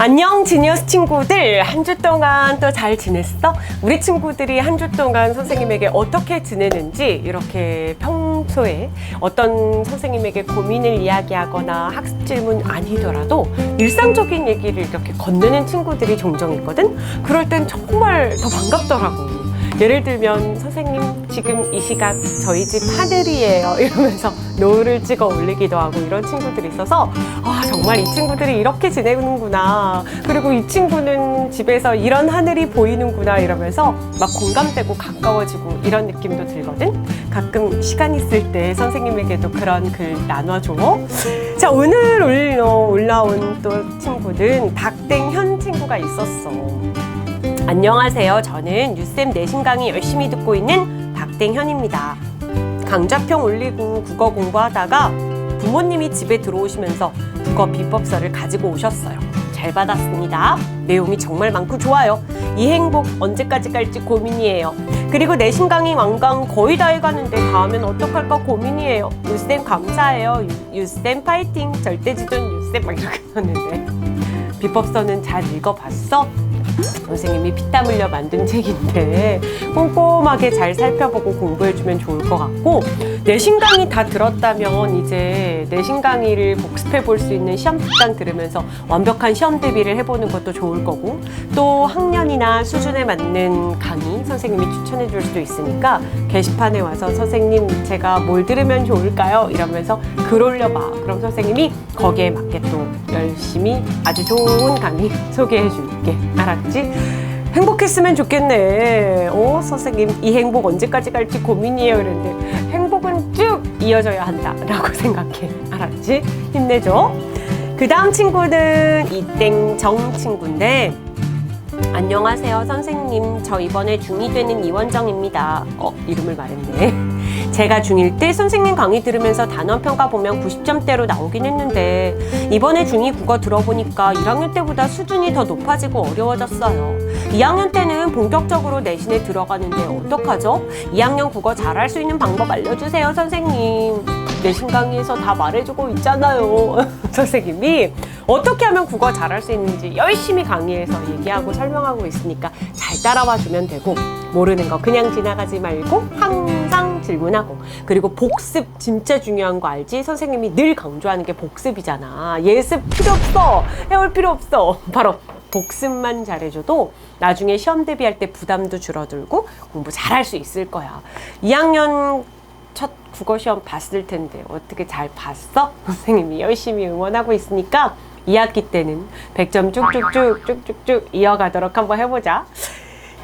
안녕 지니어스 친구들, 한 주 동안 또 잘 지냈어? 우리 친구들이 한 주 동안 선생님에게 어떻게 지내는지 이렇게 평소에 어떤 선생님에게 고민을 이야기하거나 학습 질문 아니더라도 일상적인 얘기를 이렇게 건네는 친구들이 종종 있거든? 그럴 땐 정말 더 반갑더라고. 예를 들면 선생님 지금 이 시각 저희 집 하늘이에요 이러면서 노을을 찍어 올리기도 하고 이런 친구들이 있어서 정말 이 친구들이 이렇게 지내는구나, 그리고 이 친구는 집에서 이런 하늘이 보이는구나 이러면서 막 공감되고 가까워지고 이런 느낌도 들거든. 가끔 시간 있을 때 선생님에게도 그런 글 나눠줘. 자, 오늘 올라온 또 친구는 닥땡현 친구가 있었어. 안녕하세요. 저는 유쌤 내신 강의 열심히 듣고 있는 닥땡현입니다. 강좌평 올리고 국어 공부하다가 부모님이 집에 들어오시면서 국어 비법서를 가지고 오셨어요. 잘 받았습니다. 내용이 정말 많고 좋아요. 이 행복 언제까지 갈지 고민이에요. 그리고 내신 강의 완강 거의 다 해가는데 다음엔 어떡할까 고민이에요. 유쌤 감사해요. 유쌤 파이팅. 절대지존 유쌤 막 이렇게 썼는데 비법서는 잘 읽어봤어? 선생님이 피땀 흘려 만든 책인데 꼼꼼하게 잘 살펴보고 공부해주면 좋을 것 같고, 내신 강의 다 들었다면 이제 내신 강의를 복습해 볼 수 있는 시험 특강 들으면서 완벽한 시험 대비를 해보는 것도 좋을 거고, 또 학년이나 수준에 맞는 강의 선생님이 추천해 줄 수도 있으니까 게시판에 와서 선생님 제가 뭘 들으면 좋을까요? 이러면서 글 올려봐. 그럼 선생님이 거기에 맞게 또 열심히 아주 좋은 강의 소개해 줄게. 알았지? 행복했으면 좋겠네. 선생님 이 행복 언제까지 갈지 고민이에요. 그랬는데 행복은 쭉 이어져야 한다 라고 생각해. 알았지? 힘내줘. 그 다음 친구는 이땡정 친구인데, 안녕하세요 선생님, 저 이번에 중2 되는 이원정입니다. 이름을 말했네. 제가 중1 때 선생님 강의 들으면서 단원평가 보면 90점대로 나오긴 했는데 이번에 중2 국어 들어보니까 1학년 때보다 수준이 더 높아지고 어려워졌어요. 2학년 때는 본격적으로 내신에 들어가는데 어떡하죠? 2학년 국어 잘할 수 있는 방법 알려주세요 선생님. 내신 강의에서 다 말해주고 있잖아요. 선생님이 어떻게 하면 국어 잘할 수 있는지 열심히 강의에서 얘기하고 설명하고 있으니까 잘 따라와 주면 되고, 모르는 거 그냥 지나가지 말고 항상 질문하고, 그리고 복습 진짜 중요한 거 알지? 선생님이 늘 강조하는 게 복습이잖아. 예습 필요 없어. 해올 필요 없어. 바로 복습만 잘해줘도 나중에 시험 대비할 때 부담도 줄어들고 공부 잘할 수 있을 거야. 2학년 첫 국어 시험 봤을 텐데 어떻게 잘 봤어? 선생님이 열심히 응원하고 있으니까 2학기 때는 100점 쭉쭉쭉 이어가도록 한번 해보자.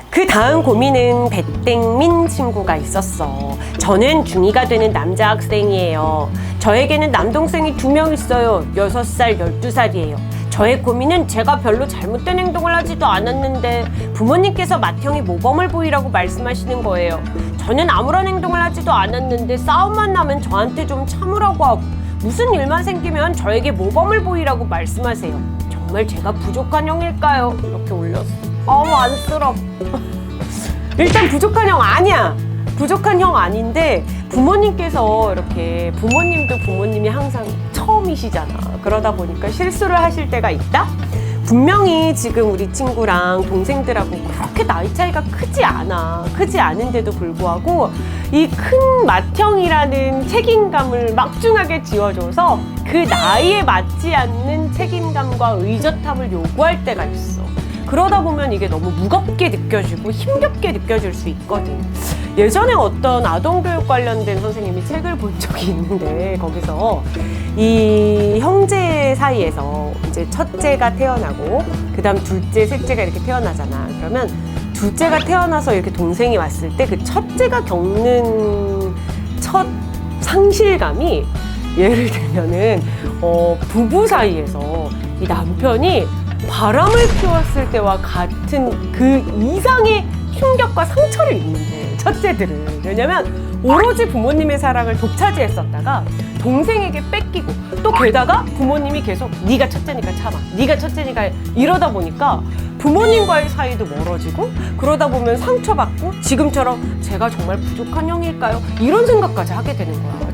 그 다음 고민은 배땡민 친구가 있었어. 저는 중2가 되는 남자 학생이에요. 저에게는 남동생이 2명 있어요. 6살, 12살이에요. 저의 고민은 제가 별로 잘못된 행동을 하지도 않았는데 부모님께서 맏형이 모범을 보이라고 말씀하시는 거예요. 저는 아무런 행동을 하지도 않았는데 싸움만 나면 저한테 좀 참으라고 하고, 무슨 일만 생기면 저에게 모범을 보이라고 말씀하세요. 정말 제가 부족한 형일까요? 이렇게 올렸어. 안쓰러워. 일단 부족한 형 아니야. 부족한 형 아닌데 부모님께서 이렇게, 부모님도 부모님이 항상 처음이시잖아. 그러다 보니까 실수를 하실 때가 있다? 분명히 지금 우리 친구랑 동생들하고 그렇게 나이 차이가 크지 않아. 크지 않은데도 불구하고 이 큰 맏형이라는 책임감을 막중하게 지어줘서 그 나이에 맞지 않는 책임감과 의젓함을 요구할 때가 있어. 그러다 보면 이게 너무 무겁게 느껴지고 힘겹게 느껴질 수 있거든. 예전에 어떤 아동교육 관련된 선생님이 책을 본 적이 있는데 거기서 이 형제 사이에서 이제 첫째가 태어나고 그 다음 둘째, 셋째가 이렇게 태어나잖아. 그러면 둘째가 태어나서 이렇게 동생이 왔을 때 그 첫째가 겪는 첫 상실감이, 예를 들면은 부부 사이에서 이 남편이 바람을 피웠을 때와 같은 그 이상의 충격과 상처를 입는데, 첫째들은. 왜냐면 오로지 부모님의 사랑을 독차지했었다가 동생에게 뺏기고, 또 게다가 부모님이 계속 네가 첫째니까 참아, 네가 첫째니까, 이러다 보니까 부모님과의 사이도 멀어지고, 그러다 보면 상처받고 지금처럼 제가 정말 부족한 형일까요? 이런 생각까지 하게 되는 거야.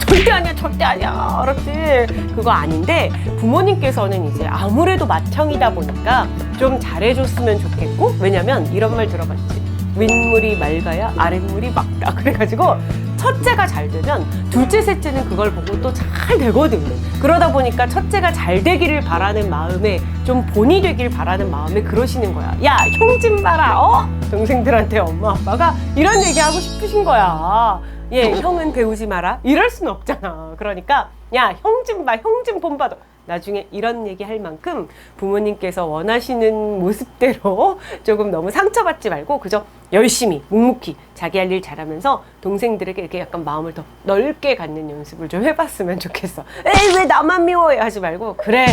절대 아니야. 알았지? 그거 아닌데 부모님께서는 이제 아무래도 맏형이다 보니까 좀 잘해줬으면 좋겠고, 왜냐면 이런 말 들어봤지. 윗물이 맑아야 아랫물이 맑다. 그래가지고 첫째가 잘 되면 둘째, 셋째는 그걸 보고 또 잘 되거든. 그러다 보니까 첫째가 잘 되기를 바라는 마음에, 좀 본이 되길 바라는 마음에 그러시는 거야. 야, 형 좀 봐라. 동생들한테 엄마 아빠가 이런 얘기 하고 싶으신 거야. 예, 형은 배우지 마라. 이럴 순 없잖아. 그러니까 야, 형 좀 봐. 형 좀 본받아. 나중에 이런 얘기 할 만큼 부모님께서 원하시는 모습대로 조금 너무 상처받지 말고 그저 열심히 묵묵히 자기 할 일 잘하면서 동생들에게 이렇게 약간 마음을 더 넓게 갖는 연습을 좀 해봤으면 좋겠어. 에이, 왜 나만 미워해 하지 말고, 그래,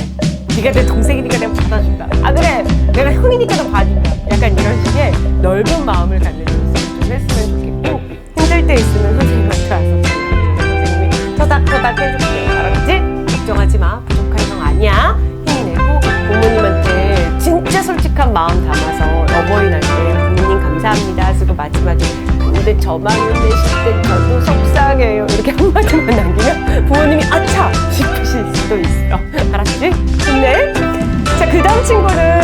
네가 내 동생이니까 내가 받아준다. 아, 그래, 내가 형이니까 너 봐준다. 약간 이런 식의 넓은 마음을 갖는 연습을 좀 했으면 좋겠고, 힘들 때 있으면 선생님한테 와서 선생님이 토닥토닥 해줄게. 알았지? 걱정하지 마. 부족한 형 아니야. 힘내고 부모님한테 진짜 솔직한 마음 담아서 어버이날 때 부모님 감사합니다 쓰고 마지막에 근데 저만 혼내실 때 저도 속상해요 이렇게 한마디만 남기면 부모님이 아차 싶으실 수도 있어. 알았지? 힘내. 자, 그 다음 친구는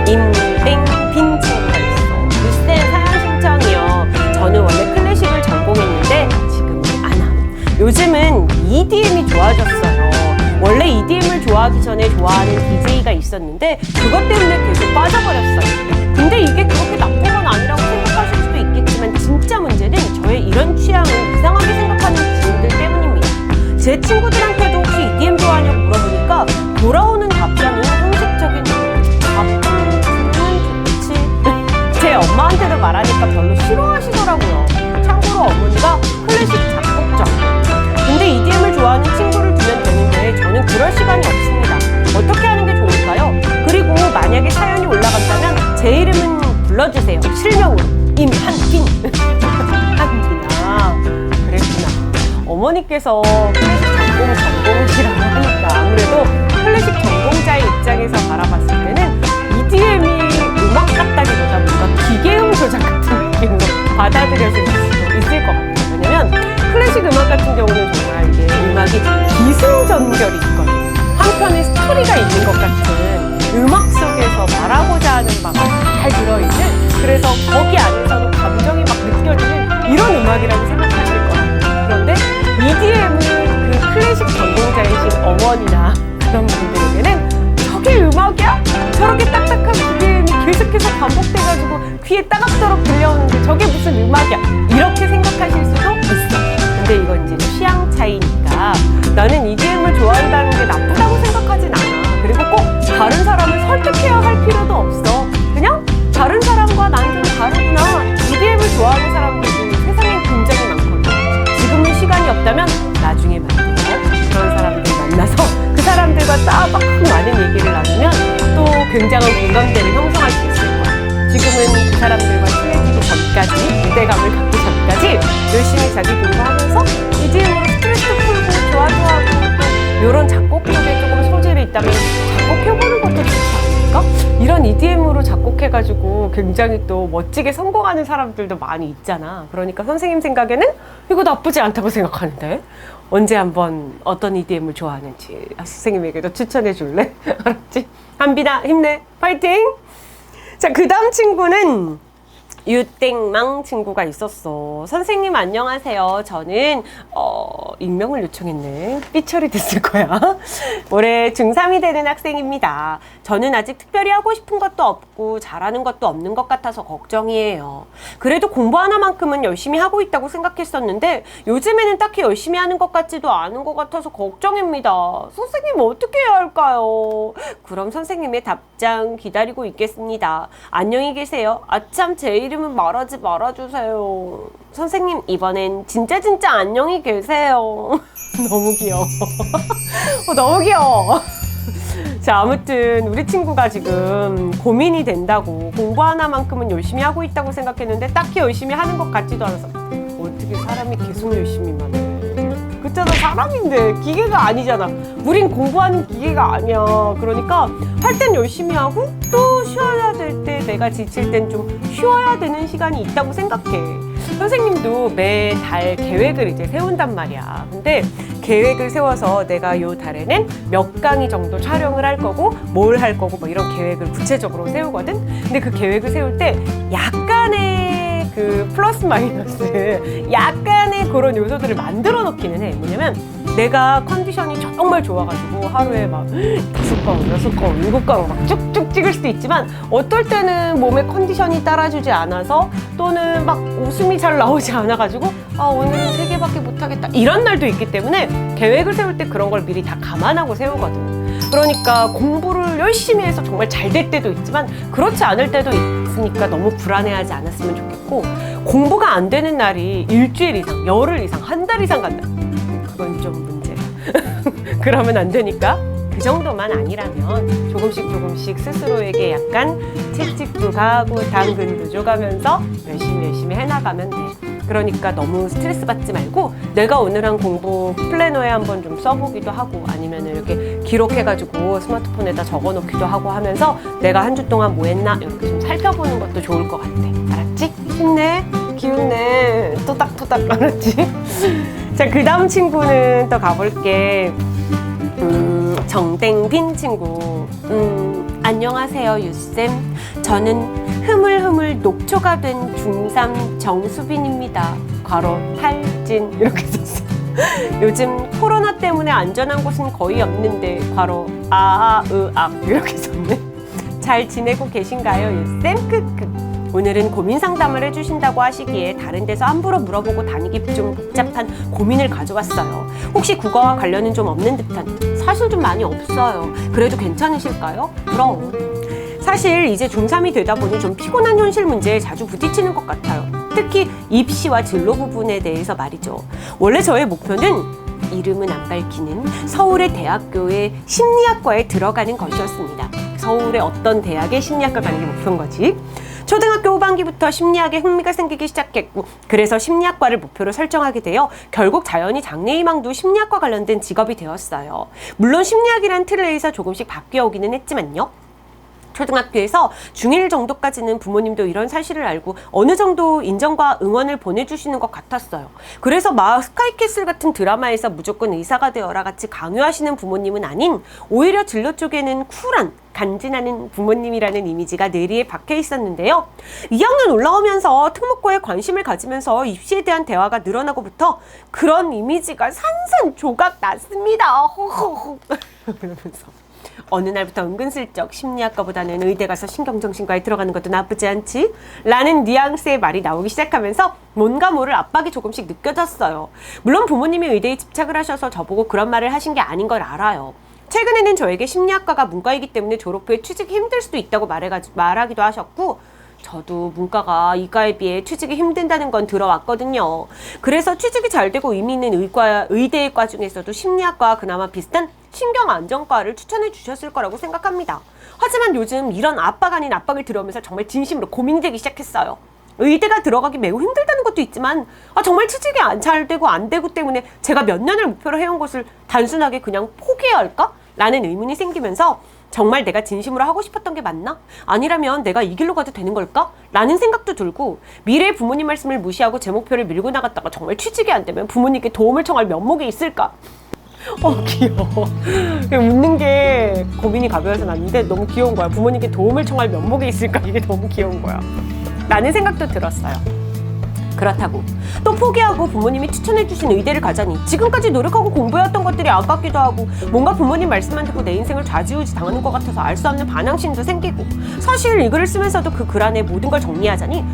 임땡빈 친구가 있어. 유쌤 사연 신청이요. 저는 원래 클래식을 전공했는데 지금은 안 함. 요즘은 EDM이 좋아졌어요. 원래 EDM을 좋아하기 전에 좋아하는 DJ가 있었는데 그것 때문에 계속 빠져버렸어요. 근데 이게 그렇게 나쁜 건 아니라고 생각하실 수도 있겠지만 진짜 문제는 저의 이런 취향을 이상하게 생각하는 지인들 때문입니다. 제 친구들한테도 혹시 EDM 좋아하냐고 물어보니까 돌아오는 답변은 형식적인 가끔은 좋지. 제 엄마한테도 말하니까 별로 싫어하시더라고요. 참고로 어머니가 클래식 작곡자. 근데 EDM을 좋아하는 친구를 두면 되는데 저는 그럴 시간이 없습니다. 어떻게 하는 게 좋을까요? 그리고 만약에 사연이 올라간다면 제 이름은 불러주세요. 실명으로 임한빈. 한빈아, 그랬구나. 어머니께서 클래식 전공자라고 하니까 아무래도 클래식 전공자의 입장에서 바라봤을 때는 EDM이 음악 같다기보다 뭔가 기계음 조작 같은 느낌으로 받아들여질 수도 있을 것 같아요. 왜냐면 클래식 음악 같은 경우는 정말 이게 음악이 기승전결이 있거든요. 한편에 스토리가 있는 것 같은 음악 속에서 말하고자 하는 막 잘 들어있는, 그래서 거기 안에서는 감정이 막 느껴지는 이런 음악이라고 생각하실 거예요. 그런데 EDM은 그 클래식 전공자이신 어머니나 그런 분들에게는 저게 음악이야? 저렇게 딱딱한 BPM이 계속해서 반복돼가지고 귀에 따갑도록 들려오는데 저게 무슨 음악이야? 이렇게 생각하실 수도 있어. 근데 이건 이제 취향 차이니까 나는 EDM을 좋아한다는 게 나쁘다고 생각하진 않아. 그리고 꼭 다른 사람을 설득해야 할 필요도 없어. 그냥 다른 사람과 난 좀 다르구나. EDM을 좋아하는 사람들도 세상에 굉장히 많거든. 지금은 시간이 없다면 나중에 만나요. 그런 사람들 만나서 그 사람들과 따박 많은 얘기를 나누면 또 굉장한 공감대를 형성할 수 있을 거야. 지금은 그 사람들과 친해지기 전까지, 유대감을 갖기 전까지 열심히 자기 공부하면서 EDM으로 스트레스 풀고 좋아하고 또 이런 작곡 쪽에 조금 소질이 있다면 작곡해보는 것도 좋지 않을까? 이런 EDM으로 작곡해가지고 굉장히 또 멋지게 성공하는 사람들도 많이 있잖아. 그러니까 선생님 생각에는 이거 나쁘지 않다고 생각하는데 언제 한번 어떤 EDM을 좋아하는지 선생님에게도 추천해 줄래? 알았지? 한빈아 힘내! 파이팅! 자, 그 다음 친구는 유땡망 친구가 있었어. 선생님 안녕하세요. 저는 익명을 요청했네. 삐처리 됐을 거야. 올해 중3이 되는 학생입니다. 저는 아직 특별히 하고 싶은 것도 없고 잘하는 것도 없는 것 같아서 걱정이에요. 그래도 공부 하나만큼은 열심히 하고 있다고 생각했었는데 요즘에는 딱히 열심히 하는 것 같지도 않은 것 같아서 걱정입니다. 선생님 어떻게 해야 할까요? 그럼 선생님의 답장 기다리고 있겠습니다. 안녕히 계세요. 아참, 제 이름은 말하지 말아주세요. 선생님 이번엔 진짜 안녕히 계세요. 너무 귀여워. 너무 귀여워. 자, 아무튼 우리 친구가 지금 고민이 된다고, 공부 하나만큼은 열심히 하고 있다고 생각했는데 딱히 열심히 하는 것 같지도 않아서 어떻게 사람이 계속 열심히만 해. 그렇잖아, 사람인데 기계가 아니잖아. 우린 공부하는 기계가 아니야. 그러니까 할 땐 열심히 하고 또 쉬어야 될 때, 내가 지칠 땐 좀 쉬어야 되는 시간이 있다고 생각해. 선생님도 매달 계획을 이제 세운단 말이야. 근데 계획을 세워서 내가 요 달에는 몇 강의 정도 촬영을 할 거고 뭘 할 거고 뭐 이런 계획을 구체적으로 세우거든. 근데 그 계획을 세울 때 약간의 그 플러스 마이너스 약간의 그런 요소들을 만들어 놓기는 해. 뭐냐면 내가 컨디션이 정말 좋아가지고 하루에 막 5강, 6강, 7강 막 쭉쭉 찍을 수도 있지만 어떨 때는 몸의 컨디션이 따라주지 않아서 또는 막 웃음이 잘 나오지 않아가지고 오늘은 3개밖에 못하겠다 이런 날도 있기 때문에 계획을 세울 때 그런 걸 미리 다 감안하고 세우거든. 그러니까 공부를 열심히 해서 정말 잘 될 때도 있지만 그렇지 않을 때도 있으니까 너무 불안해하지 않았으면 좋겠고, 공부가 안 되는 날이 일주일 이상, 열흘 이상, 한 달 이상 간다. 그건 좀 문제야. 그러면 안 되니까 그 정도만 아니라면 조금씩 스스로에게 약간 채찍도 가고 당근도 줘가면서 열심히 해나가면 돼. 그러니까 너무 스트레스 받지 말고 내가 오늘 한 공부 플래너에 한번 좀 써보기도 하고 아니면 이렇게 기록해가지고 스마트폰에다 적어놓기도 하고 하면서 내가 한 주 동안 뭐 했나 이렇게 좀 살펴보는 것도 좋을 것 같아. 알았지? 힘내, 기운내, 또닥또닥. 알았지? 자, 그 다음 친구는 또 가볼게. 정땡빈 친구. 안녕하세요, 유쌤. 저는 흐물흐물 녹초가 된 중3 정수빈입니다. 괄호 탈진. 이렇게 썼어. 요즘 코로나 때문에 안전한 곳은 거의 없는데 괄호 이렇게 썼네. 잘 지내고 계신가요, 유쌤? 크크. 오늘은 고민 상담을 해주신다고 하시기에 다른 데서 함부로 물어보고 다니기 좀 복잡한 고민을 가져왔어요. 혹시 국어와 관련은 좀 없는 듯한, 사실 좀 많이 없어요. 그래도 괜찮으실까요? 그럼. 사실 이제 중3이 되다 보니 좀 피곤한 현실 문제에 자주 부딪히는 것 같아요. 특히 입시와 진로 부분에 대해서 말이죠. 원래 저의 목표는 이름은 안 밝히는 서울의 대학교의 심리학과에 들어가는 것이었습니다. 서울의 어떤 대학의 심리학과 가는 게 목표인 거지. 초등학교 후반기부터 심리학에 흥미가 생기기 시작했고, 그래서 심리학과를 목표로 설정하게 되어 결국 자연히 장래희망도 심리학과 관련된 직업이 되었어요. 물론 심리학이란 틀에 의해서 조금씩 바뀌어오기는 했지만요. 초등학교에서 중1 정도까지는 부모님도 이런 사실을 알고 어느 정도 인정과 응원을 보내주시는 것 같았어요. 그래서 막 스카이캐슬 같은 드라마에서 무조건 의사가 되어라 같이 강요하시는 부모님은 아닌, 오히려 진로 쪽에는 쿨한, 간지나는 부모님이라는 이미지가 뇌리에 박혀 있었는데요. 2학년 올라오면서 특목고에 관심을 가지면서 입시에 대한 대화가 늘어나고부터 그런 이미지가 산산조각 났습니다. 그러면서 어느 날부터 은근슬쩍 심리학과보다는 의대 가서 신경정신과에 들어가는 것도 나쁘지 않지? 라는 뉘앙스의 말이 나오기 시작하면서 뭔가 모를 압박이 조금씩 느껴졌어요. 물론 부모님이 의대에 집착을 하셔서 저보고 그런 말을 하신 게 아닌 걸 알아요. 최근에는 저에게 심리학과가 문과이기 때문에 졸업 후에 취직이 힘들 수도 있다고 말하기도 하셨고, 저도 문과가 이과에 비해 취직이 힘든다는 건 들어왔거든요. 그래서 취직이 잘 되고 의미 있는 의대의 과 중에서도 심리학과와 그나마 비슷한 신경안정과를 추천해 주셨을 거라고 생각합니다. 하지만 요즘 이런 압박 아닌 압박을 들으면서 정말 진심으로 고민이 되기 시작했어요. 의대가 들어가기 매우 힘들다는 것도 있지만 정말 취직이 잘 되고 안 되고 때문에 제가 몇 년을 목표로 해온 것을 단순하게 그냥 포기해야 할까? 라는 의문이 생기면서 정말 내가 진심으로 하고 싶었던 게 맞나? 아니라면 내가 이 길로 가도 되는 걸까? 라는 생각도 들고, 미래의 부모님 말씀을 무시하고 제 목표를 밀고 나갔다가 정말 취직이 안 되면 부모님께 도움을 청할 면목이 있을까? 귀여워. 웃는 게 고민이 가벼워서 났는데 너무 귀여운 거야. 부모님께 도움을 청할 면목이 있을까? 이게 너무 귀여운 거야. 라는 생각도 들었어요. 그렇다고 또 포기하고 부모님이 추천해주신 의대를 가자니 지금까지 노력하고 공부해왔던 것들이 아깝기도 하고, 뭔가 부모님 말씀만 듣고 내 인생을 좌지우지 당하는 것 같아서 알 수 없는 반항심도 생기고, 사실 이 글을 쓰면서도 그 글 안에 모든 걸 정리하자니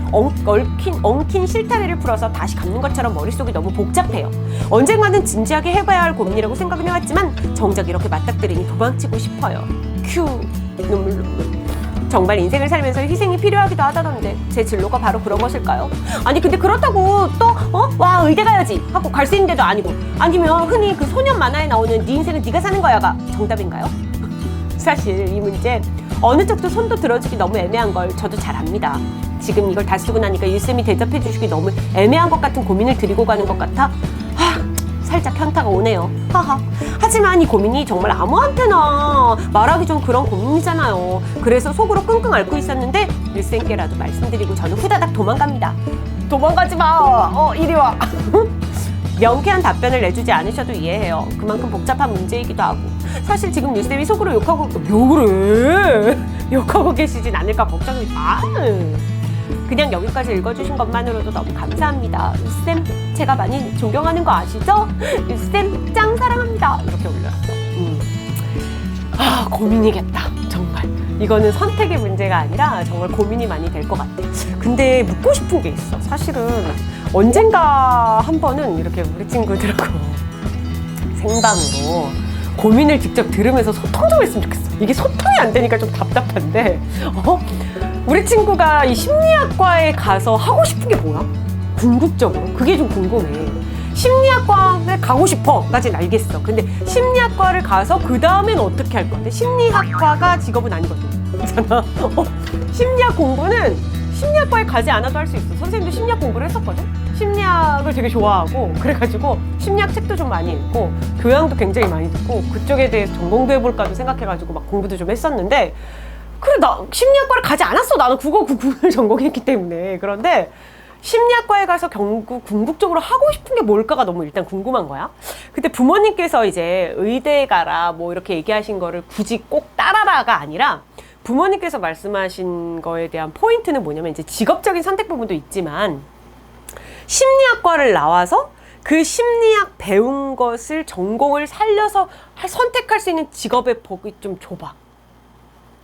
엉킨 실타래를 풀어서 다시 감는 것처럼 머릿속이 너무 복잡해요. 언젠가는 진지하게 해봐야 할 고민이라고 생각은 해왔지만 정작 이렇게 맞닥뜨리니 도망치고 싶어요. 큐 눈물. 정말 인생을 살면서 희생이 필요하기도 하다던데 제 진로가 바로 그런 것일까요? 아니 근데 그렇다고 또 와 의대 가야지 하고 갈 수 있는 데도 아니고, 아니면 흔히 그 소년 만화에 나오는 네 인생은 네가 사는 거야가 정답인가요? 사실 이 문제 어느 쪽도 손도 들어주기 너무 애매한 걸 저도 잘 압니다. 지금 이걸 다 쓰고 나니까 유쌤이 대접해 주시기 너무 애매한 것 같은 고민을 드리고 가는 것 같아 살짝 현타가 오네요. 하하. 하지만 이 고민이 정말 아무한테나 말하기 좀 그런 고민이잖아요. 그래서 속으로 끙끙 앓고 있었는데 유쌤께라도 말씀드리고 저는 후다닥 도망갑니다. 도망가지 마. 이리 와. 명쾌한 답변을 내주지 않으셔도 이해해요. 그만큼 복잡한 문제이기도 하고. 사실 지금 유쌤이 속으로 욕하고 계시진 않을까 걱정입니다. 그냥 여기까지 읽어주신 것만으로도 너무 감사합니다. 유쌤 제가 많이 존경하는 거 아시죠? 유쌤 짱 사랑합니다. 이렇게 올렸어. 고민이겠다. 정말. 이거는 선택의 문제가 아니라 정말 고민이 많이 될 것 같아. 근데 묻고 싶은 게 있어. 사실은 언젠가 한 번은 이렇게 우리 친구들하고 생방으로 고민을 직접 들으면서 소통 좀 했으면 좋겠어. 이게 소통이 안 되니까 좀 답답한데, 우리 친구가 이 심리학과에 가서 하고 싶은 게 뭐야? 궁극적으로. 그게 좀 궁금해. 심리학과에 가고 싶어 까지는 알겠어. 근데 심리학과를 가서 그 다음엔 어떻게 할 건데? 심리학과가 직업은 아니거든. 있잖아. 심리학 공부는 심리학과에 가지 않아도 할 수 있어. 선생님도 심리학 공부를 했었거든. 심리학을 되게 좋아하고 그래가지고 심리학 책도 좀 많이 읽고 교양도 굉장히 많이 듣고 그쪽에 대해서 전공도 해볼까도 생각해가지고 막 공부도 좀 했었는데, 그래 나 심리학과를 가지 않았어. 나는 국어 국문을 전공했기 때문에. 그런데 심리학과에 가서 궁극적으로 하고 싶은 게 뭘까가 너무 일단 궁금한 거야. 근데 부모님께서 이제 의대에 가라 뭐 이렇게 얘기하신 거를 굳이 꼭 따라라가 아니라, 부모님께서 말씀하신 거에 대한 포인트는 뭐냐면, 이제 직업적인 선택 부분도 있지만 심리학과를 나와서 그 심리학 배운 것을 전공을 살려서 선택할 수 있는 직업의 폭이 좀 좁아.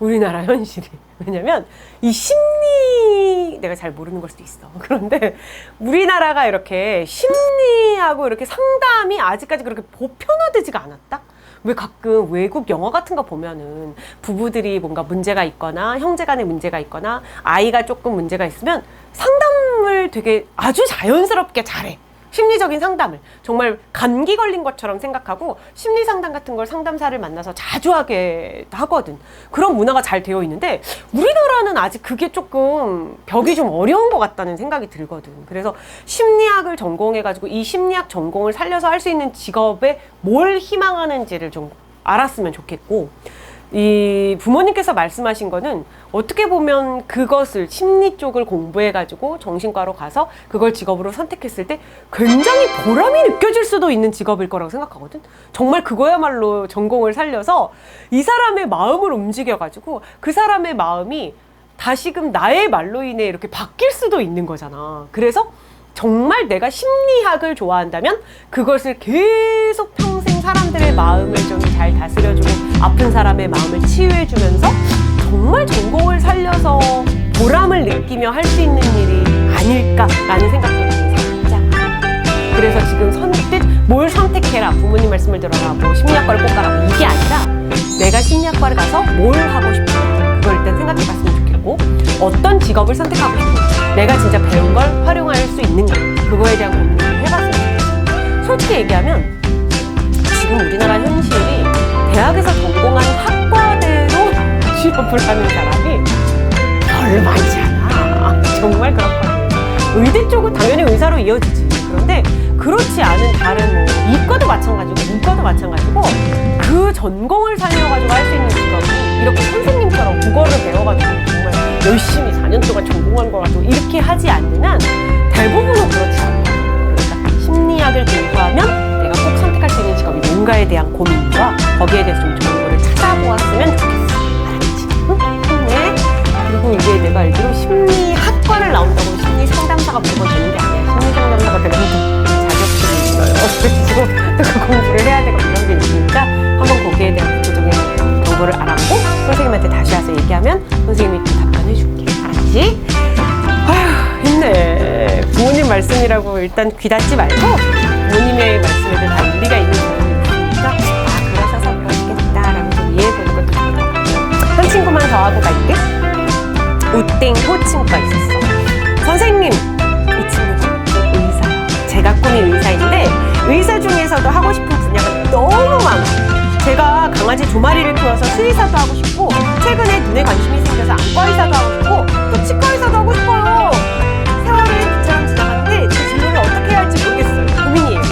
우리나라 현실이. 왜냐면 이 심리, 내가 잘 모르는 걸 수도 있어. 그런데 우리나라가 이렇게 심리하고 이렇게 상담이 아직까지 그렇게 보편화되지가 않았다? 왜 가끔 외국 영화 같은 거 보면은 부부들이 뭔가 문제가 있거나 형제 간에 문제가 있거나 아이가 조금 문제가 있으면 상담을 되게 아주 자연스럽게 잘해. 심리적인 상담을 정말 감기 걸린 것처럼 생각하고 심리 상담 같은 걸 상담사를 만나서 자주 하게 하거든. 그런 문화가 잘 되어 있는데 우리나라는 아직 그게 조금 벽이 좀 어려운 것 같다는 생각이 들거든. 그래서 심리학을 전공해가지고 이 심리학 전공을 살려서 할 수 있는 직업에 뭘 희망하는지를 좀 알았으면 좋겠고, 이 부모님께서 말씀하신 거는 어떻게 보면 그것을 심리 쪽을 공부해가지고 정신과로 가서 그걸 직업으로 선택했을 때 굉장히 보람이 느껴질 수도 있는 직업일 거라고 생각하거든. 정말 그거야말로 전공을 살려서 이 사람의 마음을 움직여가지고 그 사람의 마음이 다시금 나의 말로 인해 이렇게 바뀔 수도 있는 거잖아. 그래서 정말 내가 심리학을 좋아한다면 그것을 계속 평생 사람들의 마음을 좀 잘 다스려주고 아픈 사람의 마음을 치유해주면서 정말 전공을 살려서 보람을 느끼며 할 수 있는 일이 아닐까라는 생각도 살짝. 그래서 지금 선뜻 뭘 선택해라, 부모님 말씀을 들어라, 뭐 심리학과를 꼭 가라, 이게 아니라 내가 심리학과를 가서 뭘 하고 싶은지 그걸 일단 생각해봤으면 좋겠고, 어떤 직업을 선택하고 싶은지, 내가 진짜 배운 걸 활용할 수 있는가, 그거에 대한 고민을 해봤으면 좋겠어요. 솔직히 얘기하면 지금 우리나라 현실이 대학에서 전공한 학과대로 취업을 하는 사람이 별 많지 않아. 정말 그렇거든요. 의대 쪽은 당연히 의사로 이어지지. 그런데 그렇지 않은 다른 뭐 이과도 마찬가지고 문과도 마찬가지고 그 전공을 살려가지고 할 수 있는 직업이 이렇게 선생님처럼 국어를 배워가지고 정말 열심히 4년 동안 전공한 거 가지고 이렇게 하지 않는 한 대부분은 그렇지 않아요. 그러니까 심리학을 공부하면 내가 꼭 선택할 수 있는 직업이 뭔가에 대한 고민과 거기에 대해서 좀 정보를 찾아보았으면 좋겠어. 알았지? 응? 네. 그리고 이게 내가 알기로 심리학과를 나온다고 심리 상담사가 무조건 되는 게 아니야. 심리 상담사가 되는 자격증이 있어요. 그래서 또 그 공부를 해야 되고 이런 게 있으니까 한번 거기에 대한 구체적인 정보를 알아보고 선생님한테 다시 와서 얘기하면 선생님이 또 답변해 줄게. 알았지? 아휴, 힘내. 부모님 말씀이라고 일단 귀 닫지 말고 부모님의 말씀에도 다 일리가 있는 부분이 있으니까 그러셔서 그러시겠다라고 좀 이해해보는 것도 좋을 것 같고. 한 친구만 더 하고 갈게. 우땡 호칭과 있었어. 선생님, 이 친구가 의사예요. 제가 꿈이 의사인데 의사 중에서도 하고 싶은 분야가 너무 많아. 제가 강아지 2마리를 키워서 수의사도 하고 싶고, 최근에 눈에 관심이 생겨서 안과 의사도 하고 싶고, 또 치과 의사도 하고 싶어요. 세월이 빛처럼 지나갔는데 제 진로를 어떻게 해야 할지 모르겠어요. 고민이에요.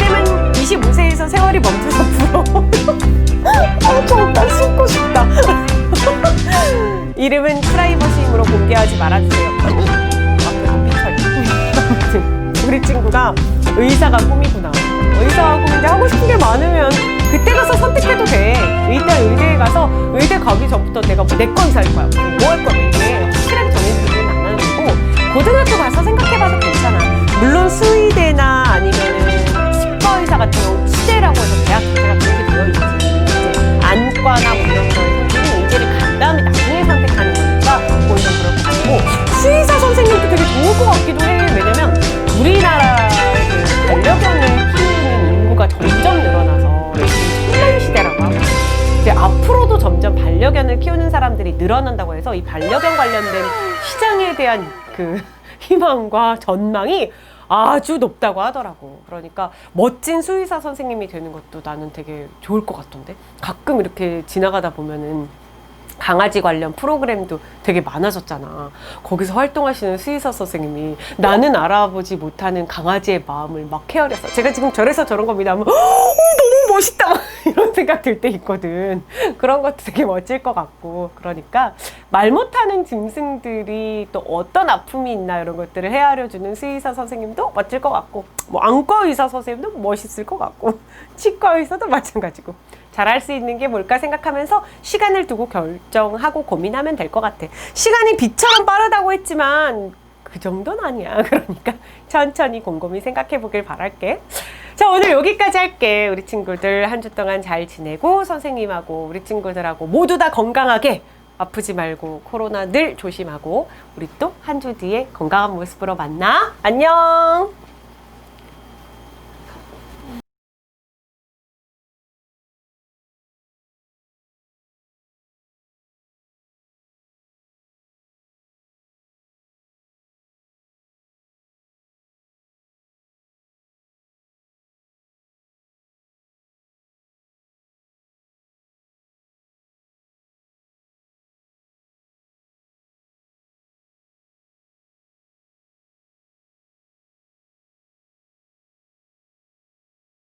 쌤은 25세에서 세월이 멈춰서 부러워. 정말 숨고 싶다. 이름은 프라이버시임으로 공개하지 말아주세요. 앞에 컴퓨터에. 우리 친구가 의사가 꿈이구나. 의사가 꿈인데 하고 싶은 게 많으면 그때 가서 선택해도 돼. 일단 의대에 가서 의대 가기 전부터 내가 뭐 내과 의사일 거야. 뭐 할 거야. 이게 확실하게 정해지지는 않았고 고등학교 가서 생각해봐도 괜찮아. 물론 수의대나 아니면은 치과 의사 같은 경우 치대라고 해서 대학 자체가 그렇게 되어 있지. 안과나 뭐 이런 거에 선생님 의대를 간 다음에 나중에 선택하는 거니까 그건 좀 그럴 것 같고 수의사 선생님도 되게 좋을 것 같기도 해. 왜냐면 우리나라의 그 반려견을 키우는 인구가 점점 늘어나서 지금 첨단 시대라고 하고 이제 앞으로도 점점 반려견을 키우는 사람들이 늘어난다고 해서 이 반려견 관련된 시장에 대한 그 희망과 전망이 아주 높다고 하더라고. 그러니까 멋진 수의사 선생님이 되는 것도 나는 되게 좋을 것 같던데. 가끔 이렇게 지나가다 보면은 강아지 관련 프로그램도 되게 많아졌잖아. 거기서 활동하시는 수의사 선생님이 나는 알아보지 못하는 강아지의 마음을 막 헤아려서 제가 지금 저래서 저런 겁니다 하면 너무 멋있다 이런 생각 들 때 있거든. 그런 것도 되게 멋질 것 같고 그러니까 말 못하는 짐승들이 또 어떤 아픔이 있나 이런 것들을 헤아려주는 수의사 선생님도 멋질 것 같고 뭐 안과 의사 선생님도 멋있을 것 같고 치과 의사도 마찬가지고 잘할 수 있는 게 뭘까 생각하면서 시간을 두고 결정하고 고민하면 될 것 같아. 시간이 빛처럼 빠르다고 했지만 그 정도는 아니야. 그러니까 천천히 곰곰이 생각해 보길 바랄게. 자, 오늘 여기까지 할게. 우리 친구들 한 주 동안 잘 지내고 선생님하고 우리 친구들하고 모두 다 건강하게 아프지 말고 코로나 늘 조심하고 우리 또 한 주 뒤에 건강한 모습으로 만나. 안녕.